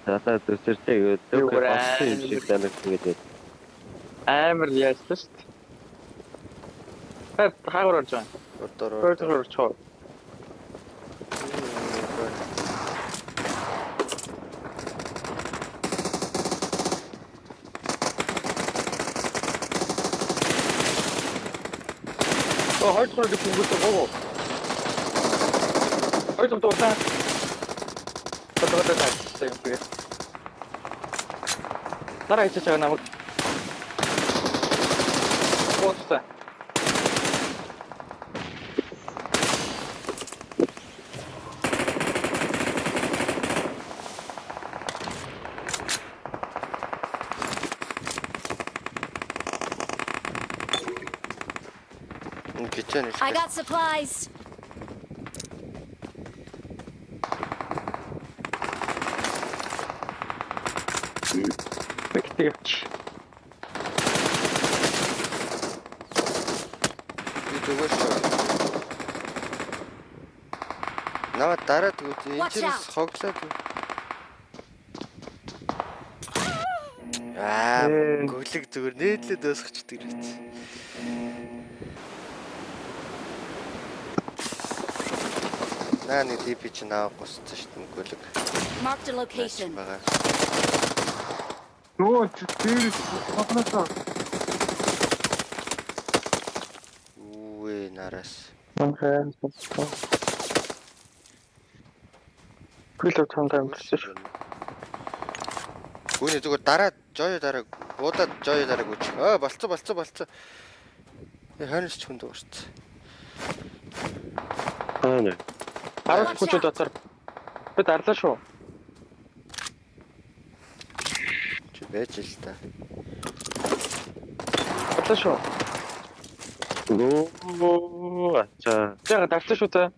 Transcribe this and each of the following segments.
Надаа төсөртэй төөхөөр болсон юм шиг санагдсан. Амар яасан шүү дээ. Хаагур орж байгаа. Ордоор чоо. Heute soll die gute Robo. Heute zum Tod. Потом это Старайтесь нам. Вот что. I got supplies. Тэгэж. Наа дараа тэгвэл энэ чирс хоглоод. Гөлөг зүгээр нээдлээд өсгчдэг гэж. Наа нэг DP ч наав госцсон шүү дээ гөлөг. Mark the location. Нөө тэр хатнасаа. Үе нараас. Манхан болсон. Гөлөг цаандаа мөрсөн шүү. Гүний зүгээр дараа жоо дараа буудаад жоо дараа гүч. Болцоо. Хойноос ч хүнд уурч. Аа. 10 хүчтэй дотор бид арлаа шүү. Чи байж л та. Арлаа шүү. Оо, ачаа. Яг арлаа шүү та.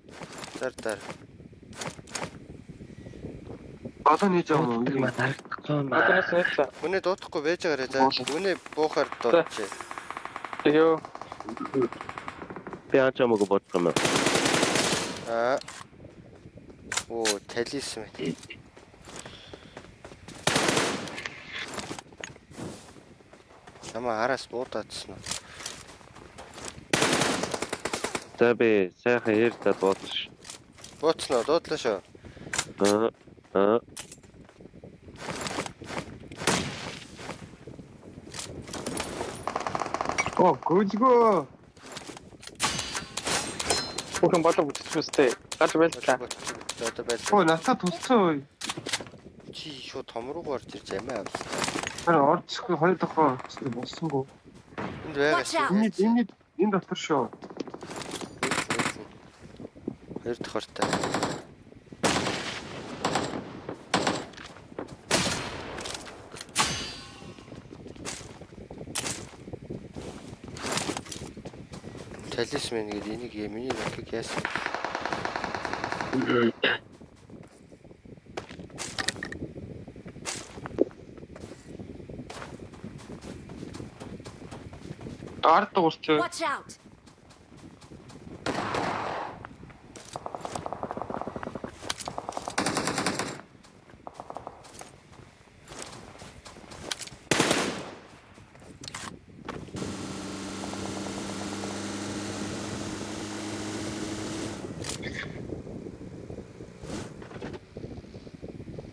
Дар. Одоо нийж байгаа юм уу? Атанаас нэцээ. Гүний дуутахгүй байж байгаарэ за. Гүний буухаар дуудчих. Тэгээ. Би ачаамаг бодох юм. Оо, талисман. Намаа араас буудаадсан уу? За би сайхан ярьдаа бодсон. Бууцноо дуудлаа шүү. Оо, гүлгөө. Бүхэн болов үзчихвэстэй. Гаж байлаа. Одоо байлаа. Оо, натаа тусцсан. Чи шууд том руу орж ирж амиа авсан. Харин орчихгүй хоёр дахь болсонгүй. Энд байгаас. Энэ дотор шүү. Хоёр дахь ортой. Талисман гэдэг энийг миний нөхөг яасан. Ард дуусч. Watch out.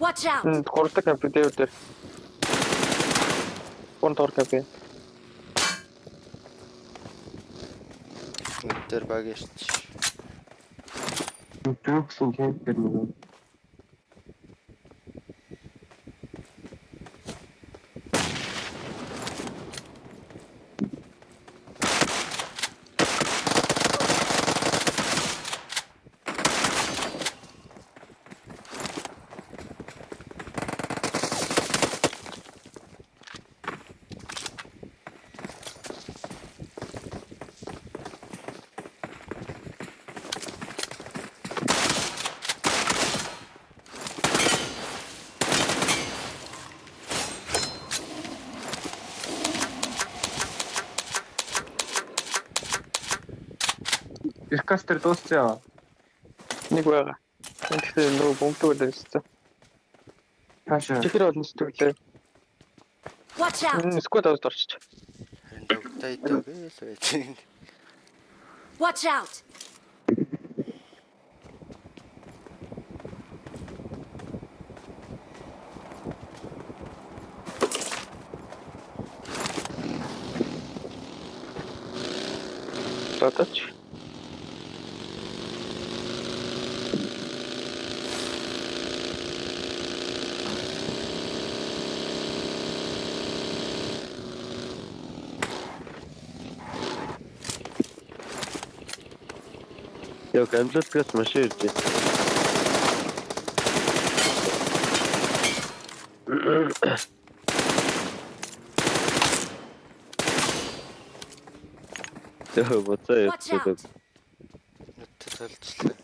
Watch out. Гурдаг компьютер дээр. Контор кафе. Тэр багш. Төгсөн кемпер нэг. Иркастер дууссан. Нэг байгаа. Тэгэхээр нөгөө бомбтууд байсан. Хаашаа. Чихэр болно сэтгэлээ. Watch out! Сквад аваад орчих. Харин догтой идэв гээл байж. Watch out! Татач. Яа, камлэтгэс машин ирж байна. Яа, боцоо Watch out! Нүттэй толжлаа.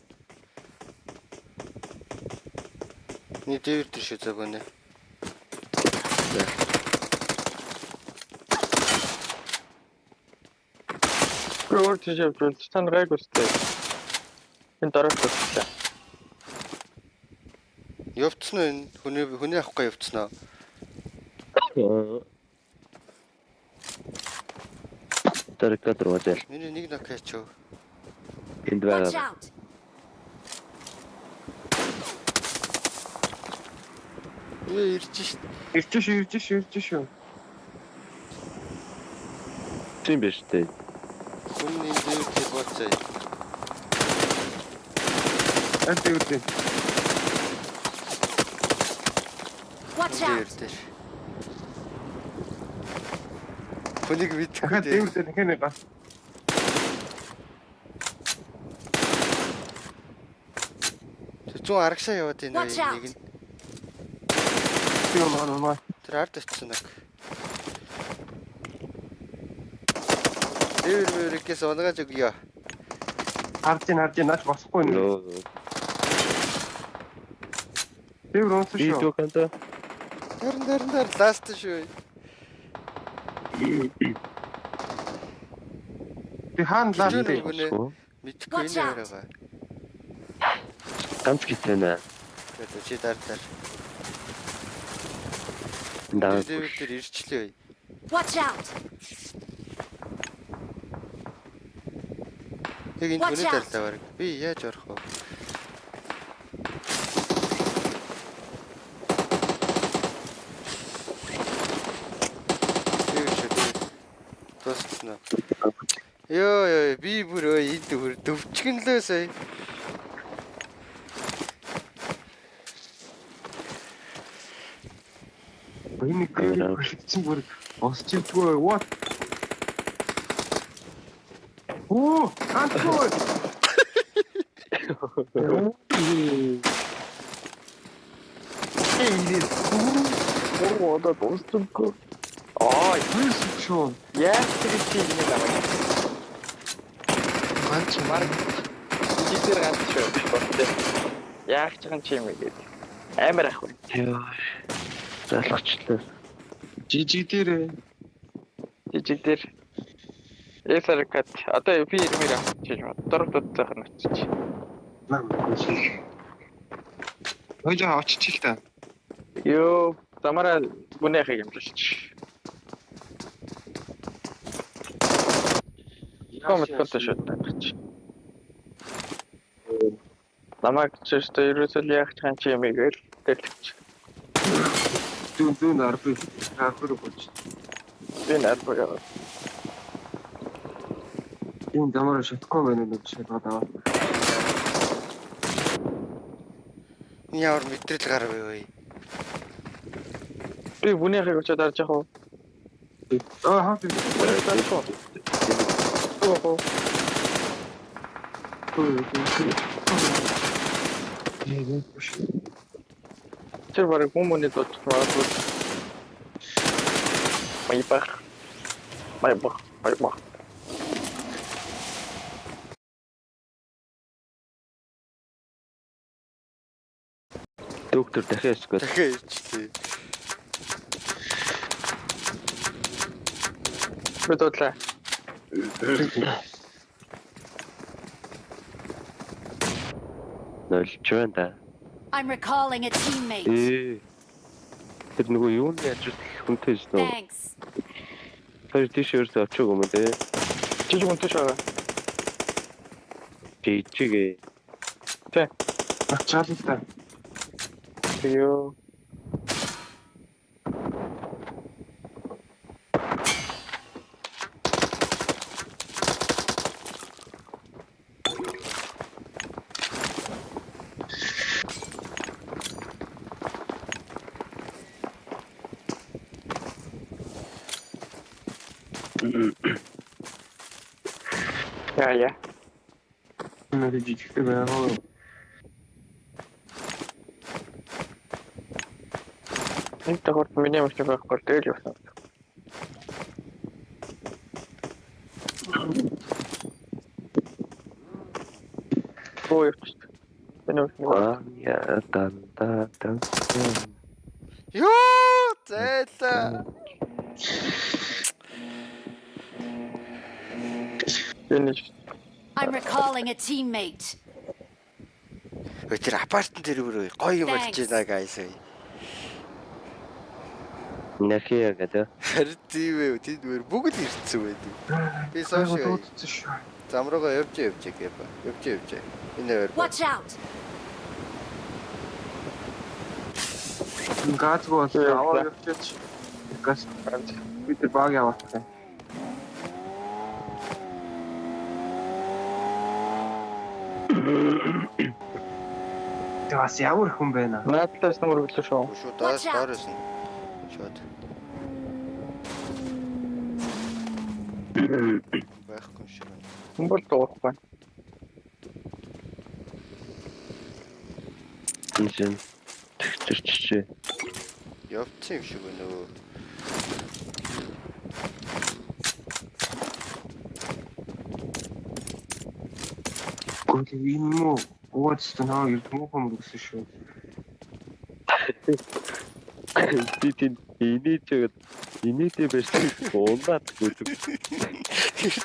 Ни дэвэр тийш загонэ. Гөр тийш явж тань гайг үстэй. Энэ дараач болчихлаа. Явцсан уу энэ? Хүний авахгүй явцсан уу? Таркад руу зэл. Миний нэг нокач юу? Энд Watch байгаа. out! Ирж шít. Ирж шүү. Тийм биш үү? Хүний дэвэр тий боцоо. Аль дэвэртэй. Watch Дэвэр out! дээр. Хүнийг мэдхгүй Дахиад дээ. дэвэртэй нэхэнэ гас. Зүүн арагшаа яваад энэ Watch out. нэг нь. Тийм маа. Тэр ард очсон нэг. Дэвэрээс унагааж өгье. Харж наач босхгүй нэ. Дэвэр унсан Би шүү. дүүхэнтэй. Дэр ласт шүү. Би хаан лаа Жүүр дээ. нүгнэ. Мэдхгүй Watch энэ out. байгаа. Ганц гитэнэ. Тэгээд чи дар. Даа. Дэвэр дээр ирчлээ. Watch out! Яг энэ Watch хүний out. дарлаа баг. Би яаж орох вэ? Тосцно. Ёо, би бүр энд бүр дөвчгөнлөө сая. Энэ гэрчсэн бүр босчихгүй. What? Оо, антгүй. Оо, одоо дуусчихгүй. Аа, Шүү. яах гэж нэг аваа. Ганц Марк чихэр ганц шүү. Бостой. Яах ч юм чи юм гээд. Амар ах вэ. Яа. Залгачлаа. жижиг дээр Жижиг дээр эсэркат одоо би ирмээр авчиж байна. Дөрөвдөд зах нь очиж. Хөөж оччих та. Ёо, тамара гүнэхэ юм шиг. Коммент контешт тааж. Намайг чөстө ерөөсөө яах ч юм гээл тэлч. Дүүн арбыг хахруу болж. Энэ арбага. Энэ дамаар шатгүй байна уу гэж бодоо. Ямар мэдрэл гарав вэ? Би гүнэхэ очоод арж яах вэ? Аа хаа. Оо. Тэр барыг хүмүүний дот магадгүй. Майбах. Доктор дахиад скот. Дахиад ирчлээ. Бэдотлаа. Нөлч байна да. I'm recalling a teammate. Тэр нөгөө юуны ажил хүнтэй шүү дээ. Thanks. Тэр тийш ерөөсөө очиж юм дээ. Жижиг үнтэй шагаа. Жижиг. Ачаал л та. Ёо. Яа. Нэг жижигтэй байгаа. Энд тохор миний машин байхгүй дээл явсан. Ой, энэ Я дан. Ёо, зайлаа. Finish. I'm recalling a teammate. Тэр апартн дээр гоё юм болж Thanks. байна guys. Нахиа гэдэг. Харин тийм ээ. Тэд бүгд ирцэн байдаг. Би сошиал Дуудсан шүү. замруугаа явж гээба. Явж. Энэ хоёр. Watch out. Газ гоо аваа явчих. Газ бид тэр баг явах. Тэгээс ямар хүн байна? Наадлаас нэмэр өглөө шүү. Шүү Watch out. доорсон. Шууд. Байхгүй шүү. Хүмбэл дуурахгүй. Инжен. Тэгчэрчээ. Явцсан юм шиг өнөө. Гол юм уу? Уустай наа юм гэсэн шүү. Би тийм инээдээ байсан уунаад гэдэг.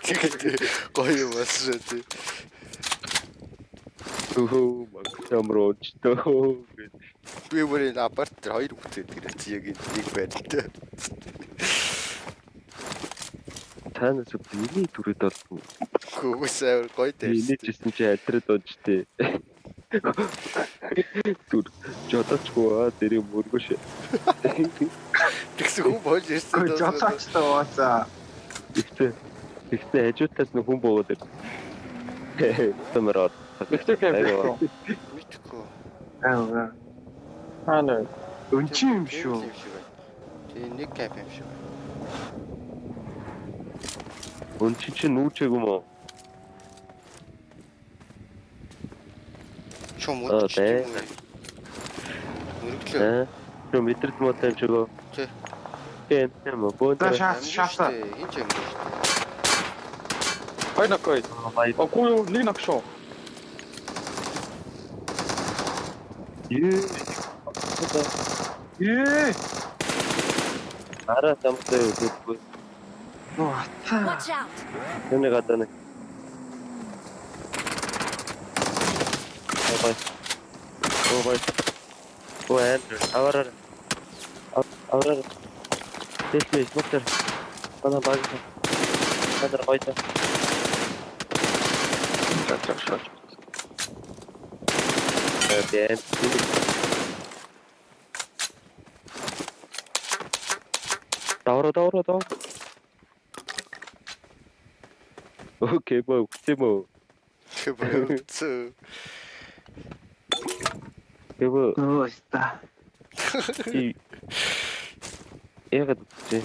Тэгээд гоё болсон тий. Өө магтамрооч тоо. Би бүрийн апарт дээр хоёр хүүхэд гэрэлцээ яг нэг байртай. Танаас биний дүрэд бол Гүгсээр гоё дээр. инээжсэн чи адрад унжтэй. Түр жодочгоо дэрэг мөргөш. Тэгсэн хүн болж ирсэн. Гоо жолоочтой уусаа. Ихтэй хажуутаас нь хүн бooгаад ир. Тэмрээд. Ихтэй кэм. Мэдхгүй. Аа. Хана. Өнчи юм шүү. Тэгээ нэг кап юм шүү. Өн чи нүүчээг юм уу? Чом Оо, үтч. дээ. Мөрөглөө. Чом мэдрэл мотай чигөө. Тий. Тийм бөөдөө. Шааса. Энд юм шүү. Хай накой. Бай. Окуу нэг накшо. Ээ. Ара тамтай үгүй. Watch out. Тэнийг гадаа нэг. Бай. Ой, авараа. Тэсмэс мотор. Бана баг. Бана байта. Чак. Тийм. Давра. Окей, үхтэмөө. Хэвээ. Гэвэ Өөста. ягаад чи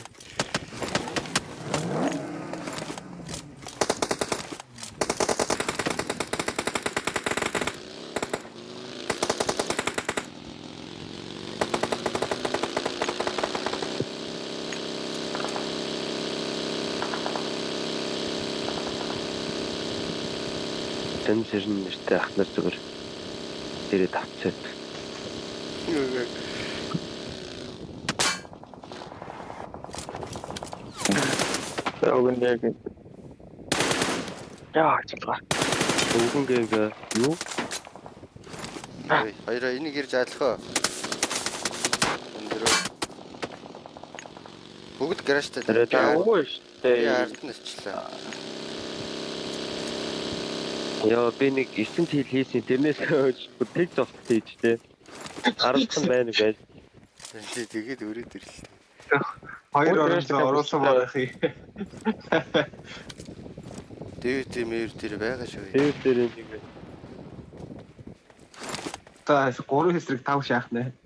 тэнцэрн нэртэй ахнаар зүгээр ирээд авцаад Өгөндөг. Яа, чиглаа. өвгөнгээ юу Хоёроо энийг ирж аалах уу? Өндөрөө. Бүгд гаражтай. Арай Уугүй Би штэ. ард нь очлаа. Яа би нэг 9 хил хийсэн тэрнээс хойш тэг зогсож ийжтэй. 10 байна байж. Тэгээд өрөөд ирлээ. Хоёр Ой, оромжоо оруулсан байгаа хий. Дэвт мэр тэр байгаа шүү. Тэр дээр нэг Та 3 хэсрэг 5 шаах нэ.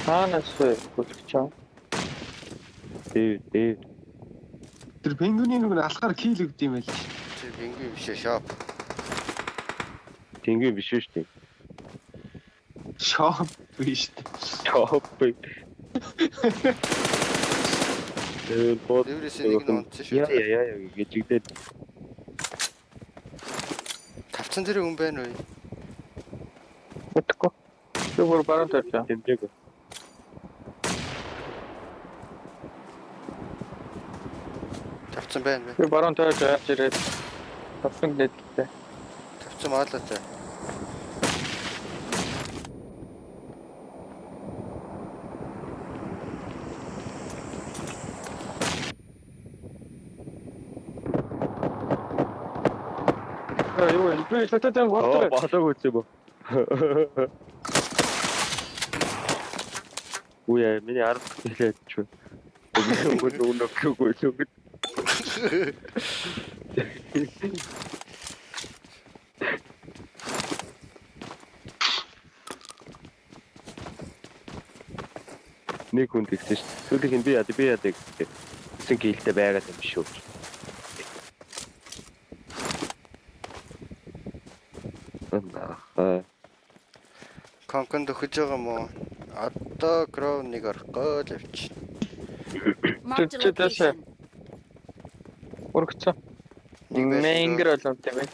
Хаанаас хүлчээ. дээ. Тэр пингвиний нэг алхаар кил өгд юм байл. Тэр пингвин биш шоп. Тэнгэр биш шүү дээ. Шоп биш. Топ. Дээрээс нэг нь унтсан шүү. Яа гэж игдээд Тавцан тэр хүн байна уу? Утгагүй. Тэр бүр баруун тавьчаа. тэмдэг. Тавцан байна. Тэр баруун тавьж яаж ирээд тавсан дэдтэй. Тавцан маалаатай. Юу вэ? Би татсан гоо. Болоог үзээ бо. Үе миний 10 хэлээд ч. Өнөөгөө. Нэг хүн тэгсэн шүү. Сүүлийнх нь би яд гэсэн гэлтэй байгаад юм шүү. Конконд өгч байгаа мó. Одоо гроуныг орхоо л явчих. Marked a That's it. location. Урагцсан. Нэг байсан дөө. Мэнгэр болов тийм ээ.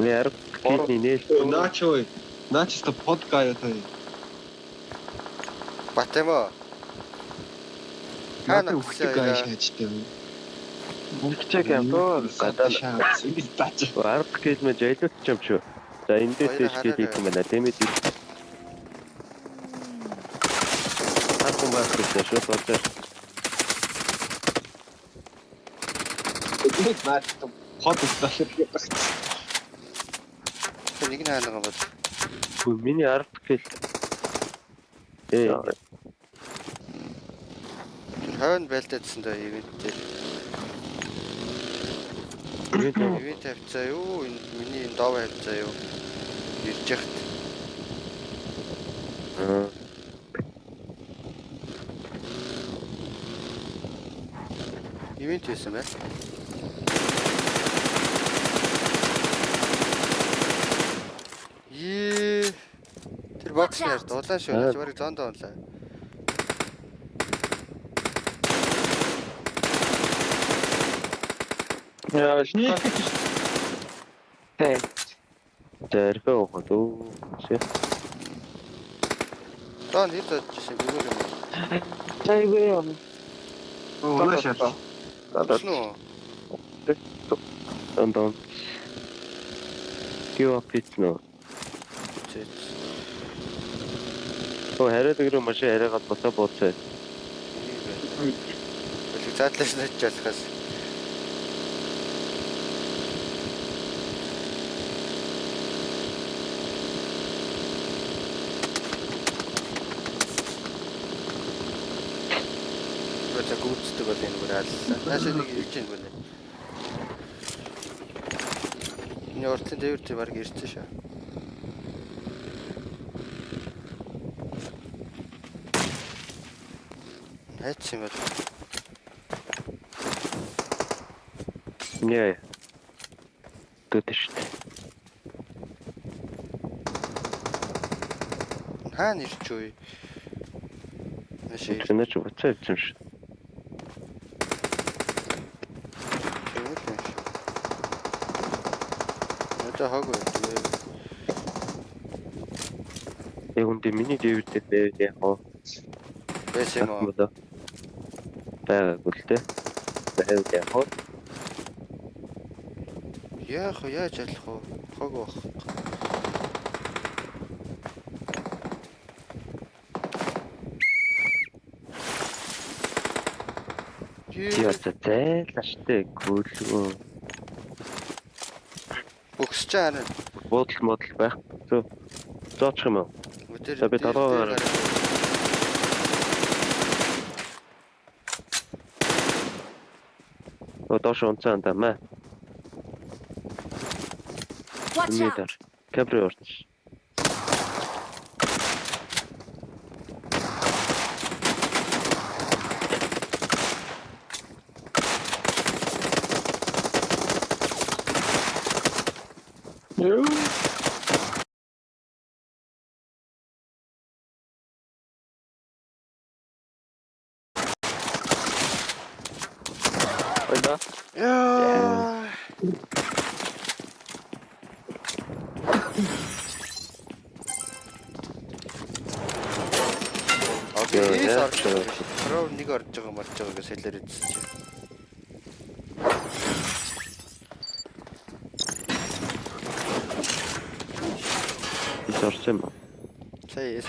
Яар кидний нээл. Наач ой. Наач та подкаст яа. Батэмо. Хаана Хаана өгдөг гай шаачтай. Үлчээг юм дөө. Гадаа шаац. Би тач. 10 кил мэ жайлт ч юм шүү. За энэ дээр тийш гээд юм байна. Тэмээд. Хатун байх гэж шүү бодож. Нэг наач подкаст хийх. Нэг нь хаана бол. Хөө миний 10 кил. Тэр хойно байлдаадсан даа ивент дээр. Ивент тавьцаа юу? Энэ миний энэ дов тавьцаа юу? Ирж яхад. Ивент хийсэн бай. Тэр бокс яар дулаан шүү. Барыг зонд онлаа. Яа, шний. Тэ. Тэрхээ ухадуу. Дон хэд очижсэн бүгд юм. Тэйгүй юм. Оо шат. Гадаа. Дан. Кио питно. Оо хараад гэрээ маш яриагаад босоо бууцаа. Бэлэг заадлаас нь ажиллахаас. Бэлэг гүйцэтгэв бол энэ бүр аллаа. Наашаа нэг ирж ийн гэнэ. Энэ уртлын дээвэр тий баг ирсэн шээ. Хайц юм бол. Яа. Төтөшт. Хаана ирч үе? Машин Чэнэч буцаа ирсэн ш. одоо хаагүй. Яг үндэ миний дэвэртэй бай яг хоо. Байсан юм уу? Байгаагүй л дээ. Байв яг хоо. Яах вэ? Яаж ялах вэ? Хог бах. Чи одоо зайлштай гүйлгөө. Өгсөж байгаа нь. Буудал модал байх. Зөө. Зоочих юм уу? За, би долоо Доош унцаан дамаа. Watch out! Метр. Кабри орч. Юу? Ойда. Яа. Окей, Яа, орж яа. байгаа. Роо нэг орж байгаа марж байгаа гэж хэлээр идсэн чи. Зорсон юм. Сая